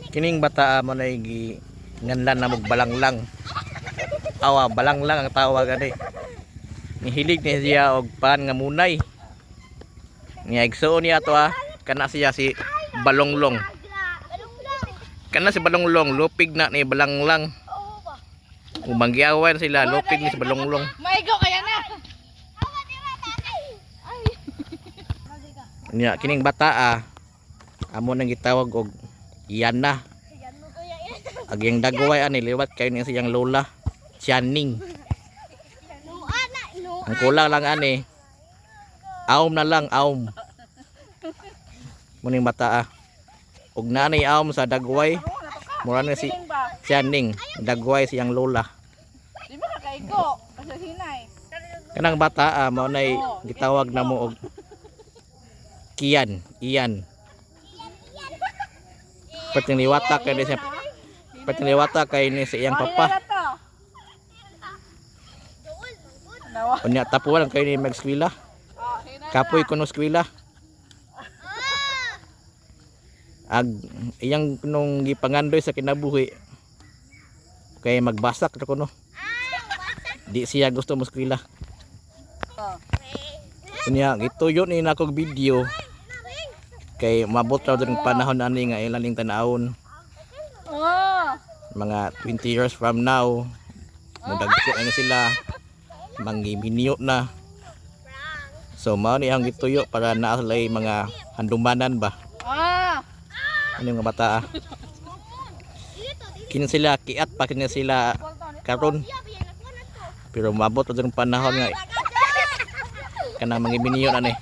Kining bata mo na nganlan na mog balanglang. Awa balanglang ang tawag ani. Nihilig ni siya og pan nga munay. Nya igsuon niya to kana siya si balonglong. Kana si balonglong lupig na ni balanglang. Umanggiawan sila lupig ni si balonglong. Maigo kaya na. Nya kining bata amo nang gitawag og Yana. Agyang dagway ani liwat kay ni siyang lola Tianing. Ang kulang lang ani aom na lang aom. Muning bata og nanay aom sa dagway mura na si Tianing dagway siyang lola. Di ba nakaigo? Kasi hinay. Kanang bata mao nay gitawag na mo og Kian, Iyan. Patiniwata kay ni siya. Patiniwata kay ni sa iyang papa. Unya tapuan kay ni mag-eskwela. Kapoy kuno eskwela. Ag iyang nung gipangandoy sa kinabuhi kay magbasak ra kuno. Di siya gusto mo eskwela. Unya gituyo ni nakog video kay mabot raw din panahon ani nga ilaling tanawon. Mga 20 years from now mudagko na sila manggibinyo na. So mao ni ang gituyo para naalay mga handumanan ba. Ano nga bata kin sila kiat pa kin sila karon. Pero mabot raw din panahon nga kana manggibinyo na ni.